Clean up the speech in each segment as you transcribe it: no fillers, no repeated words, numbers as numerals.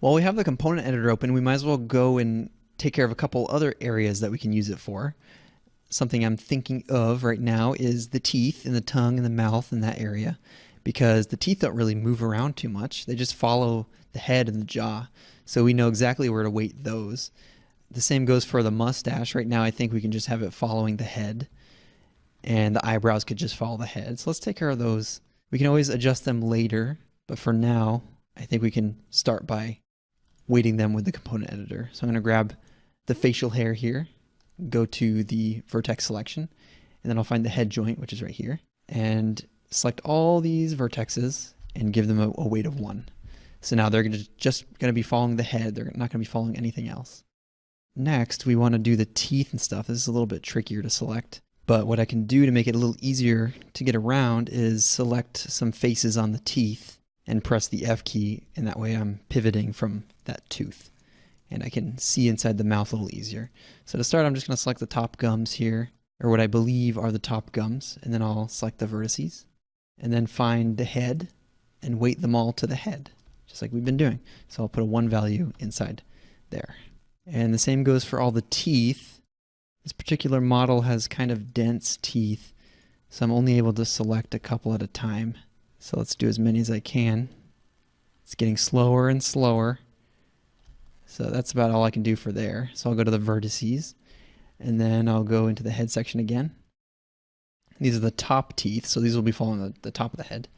While we have the component editor open, we might as well go and take care of a couple other areas that we can use it for. Something I'm thinking of right now is the teeth and the tongue and the mouth in that area, because the teeth don't really move around too much. They just follow the head and the jaw. So we know exactly where to weight those. The same goes for the mustache. Right now I think we can just have it following the head, and the eyebrows could just follow the head. So let's take care of those. We can always adjust them later, but for now I think we can start by weighting them with the component editor. So I'm going to grab the facial hair here, go to the vertex selection, and then I'll find the head joint, which is right here, and select all these vertexes and give them a weight of 1. So now they're just going to be following the head. They're not going to be following anything else. Next, we want to do the teeth and stuff. This is a little bit trickier to select, but what I can do to make it a little easier to get around is select some faces on the teeth and press the F key, and that way I'm pivoting from that tooth. And I can see inside the mouth a little easier. So to start, I'm just going to select the top gums here, or what I believe are the top gums, and then I'll select the vertices, and then find the head and weight them all to the head, just like we've been doing. So I'll put a 1 value inside there. And the same goes for all the teeth. This particular model has kind of dense teeth, so I'm only able to select a couple at a time. So let's do as many as I can. It's getting slower and slower. So that's about all I can do for there. So I'll go to the vertices, and then I'll go into the head section again. These are the top teeth, so these will be following the top of the head.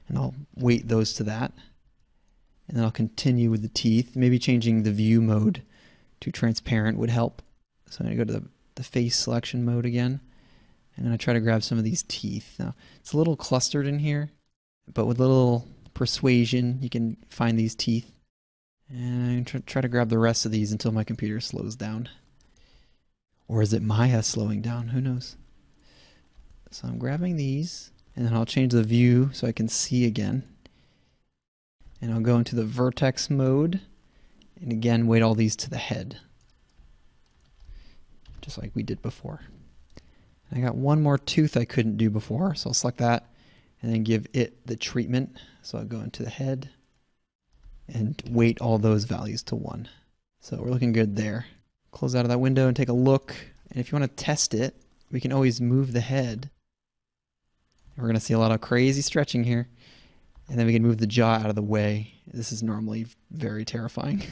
And I'll weight those to that. And then I'll continue with the teeth. Maybe changing the view mode to transparent would help. So I'm going to go to the face selection mode again. I'm going to try to grab some of these teeth. Now, it's a little clustered in here, but with a little persuasion, you can find these teeth. And try to grab the rest of these until my computer slows down. Or is it Maya slowing down? Who knows? So I'm grabbing these, and then I'll change the view so I can see again. And I'll go into the vertex mode, and again weight all these to the head, just like we did before. And I got one more tooth I couldn't do before, so I'll select that and then give it the treatment. So I'll go into the head and weight all those values to 1. So we're looking good there. Close out of that window and take a look. And if you want to test it, we can always move the head. We're going to see a lot of crazy stretching here. And then we can move the jaw out of the way. This is normally very terrifying.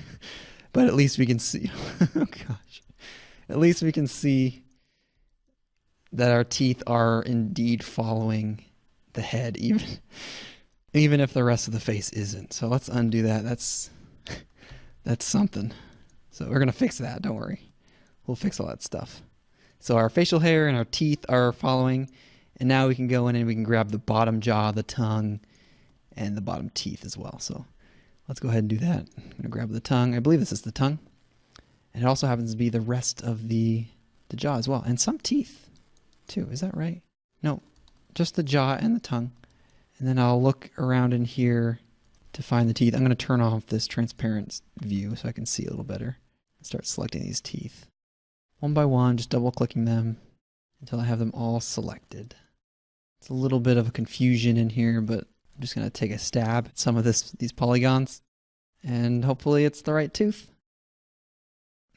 But at least we can see. Oh gosh. At least we can see that our teeth are indeed following the head, even if the rest of the face isn't. So let's undo that. That's something. So we're going to fix that. Don't worry. We'll fix all that stuff. So our facial hair and our teeth are following. And now we can go in and we can grab the bottom jaw, the tongue, and the bottom teeth as well. So let's go ahead and do that. I'm going to grab the tongue. I believe this is the tongue. And it also happens to be the rest of the jaw as well. And some teeth too. Is that right? No, just the jaw and the tongue. And then I'll look around in here to find the teeth. I'm going to turn off this transparent view so I can see a little better. And start selecting these teeth. One by one, just double clicking them until I have them all selected. It's a little bit of a confusion in here, but I'm just going to take a stab at some of these polygons. And hopefully it's the right tooth.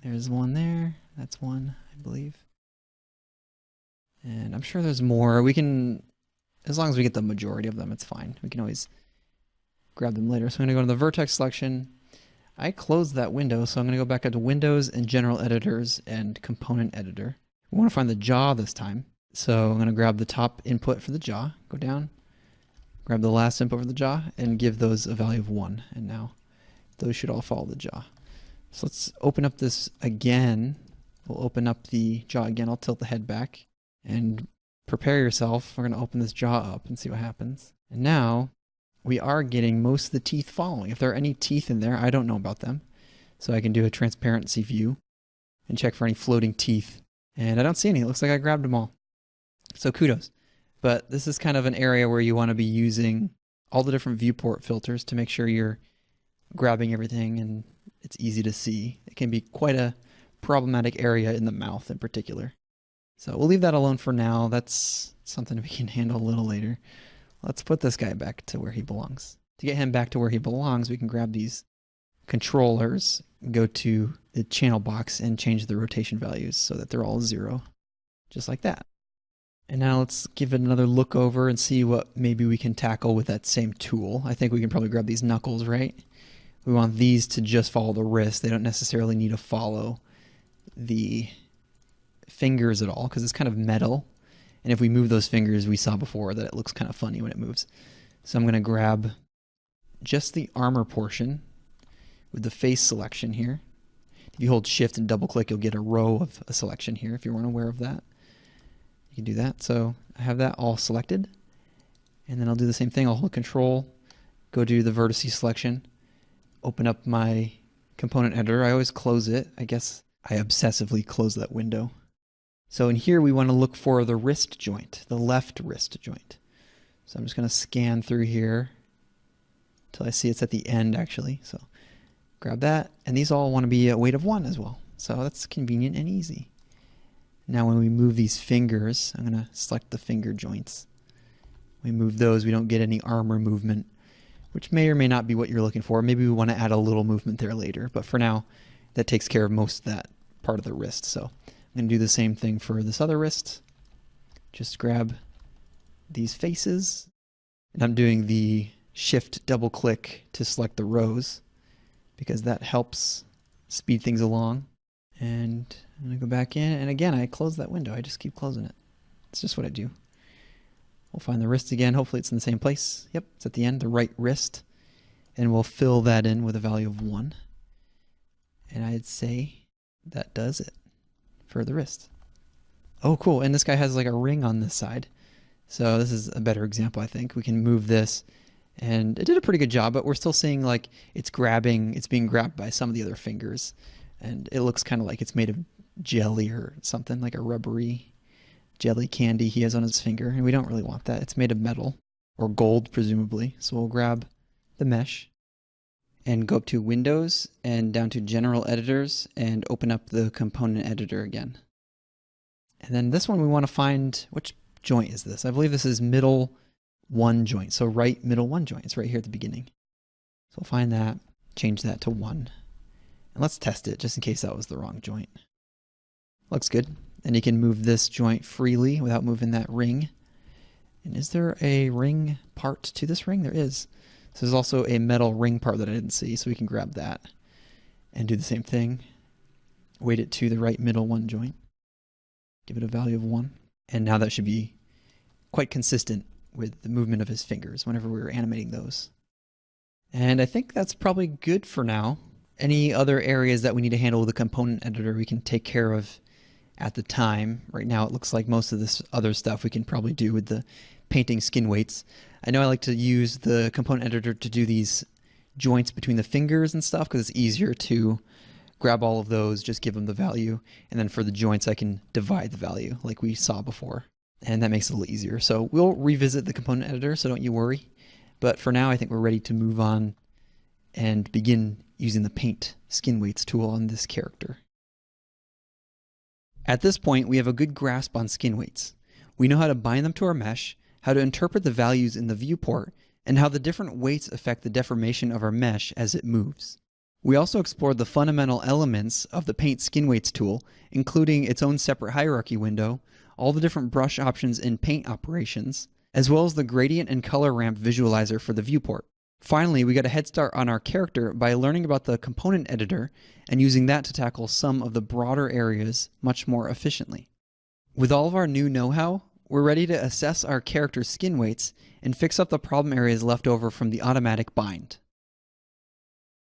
There's one there. That's one, I believe. And I'm sure there's more. We can, as long as we get the majority of them, it's fine. We can always grab them later. So I'm going to go to the vertex selection. I closed that window, so I'm going to go back up to Windows and General Editors and Component Editor. We want to find the jaw this time. So I'm going to grab the top input for the jaw, go down, grab the last input for the jaw, and give those a value of 1. And now those should all follow the jaw. So let's open up this again. We'll open up the jaw again. I'll tilt the head back. And prepare yourself. We're going to open this jaw up and see what happens. And now we are getting most of the teeth following. If there are any teeth in there, I don't know about them. So I can do a transparency view and check for any floating teeth. And I don't see any. It looks like I grabbed them all. So kudos. But this is kind of an area where you want to be using all the different viewport filters to make sure you're grabbing everything and it's easy to see. It can be quite a problematic area in the mouth in particular. So we'll leave that alone for now. That's something we can handle a little later. Let's put this guy back to where he belongs. To get him back to where he belongs, we can grab these controllers, go to the channel box and change the rotation values so that they're all 0, just like that. And now let's give it another look over and see what maybe we can tackle with that same tool. I think we can probably grab these knuckles, right? We want these to just follow the wrist. They don't necessarily need to follow the fingers at all because it's kind of metal. And if we move those fingers, we saw before that it looks kind of funny when it moves. So I'm going to grab just the armor portion with the face selection here. If you hold shift and double click, you'll get a row of a selection here if you weren't aware of that. You can do that. So I have that all selected. And then I'll do the same thing. I'll hold control, go to the vertices selection, open up my component editor. I always close it. I guess I obsessively close that window. So in here, we want to look for the wrist joint, the left wrist joint. So I'm just going to scan through here until I see it's at the end, actually. So grab that. And these all want to be a weight of 1 as well. So that's convenient and easy. Now when we move these fingers, I'm going to select the finger joints. We move those, we don't get any armor movement, which may or may not be what you're looking for. Maybe we want to add a little movement there later, but for now, that takes care of most of that part of the wrist. So I'm going to do the same thing for this other wrist. Just grab these faces, and I'm doing the shift double click to select the rows because that helps speed things along. And I'm going to go back in, and again, I close that window. I just keep closing it. It's just what I do. We'll find the wrist again. Hopefully it's in the same place. Yep, it's at the end, the right wrist. And we'll fill that in with a value of 1. And I'd say that does it for the wrist. Oh, cool. And this guy has like a ring on this side. So this is a better example, I think. We can move this, and it did a pretty good job, but we're still seeing like it's being grabbed by some of the other fingers. And it looks kind of like it's made of jelly or something, like a rubbery jelly candy he has on his finger. And we don't really want that. It's made of metal or gold, presumably. So we'll grab the mesh and go up to Windows and down to General Editors and open up the component editor again. And then this one we want to find, which joint is this? I believe this is middle 1 joint. So right middle 1 joint. It's right here at the beginning. So we'll find that, change that to 1. And let's test it just in case that was the wrong joint. Looks good. And you can move this joint freely without moving that ring. And is there a ring part to this ring? There is. So there's also a metal ring part that I didn't see, so we can grab that and do the same thing. Weight it to the right middle 1 joint. Give it a value of 1. And now that should be quite consistent with the movement of his fingers whenever we were animating those. And I think that's probably good for now. Any other areas that we need to handle with the component editor we can take care of at the time. Right now it looks like most of this other stuff we can probably do with the painting skin weights. I know I like to use the component editor to do these joints between the fingers and stuff because it's easier to grab all of those, just give them the value, and then for the joints I can divide the value like we saw before. And that makes it a little easier. So we'll revisit the component editor, so don't you worry. But for now I think we're ready to move on and begin using the Paint Skin Weights tool on this character. At this point, we have a good grasp on skin weights. We know how to bind them to our mesh, how to interpret the values in the viewport, and how the different weights affect the deformation of our mesh as it moves. We also explored the fundamental elements of the Paint Skin Weights tool, including its own separate hierarchy window, all the different brush options in paint operations, as well as the gradient and color ramp visualizer for the viewport. Finally, we got a head start on our character by learning about the component editor and using that to tackle some of the broader areas much more efficiently. With all of our new know-how, we're ready to assess our character's skin weights and fix up the problem areas left over from the automatic bind.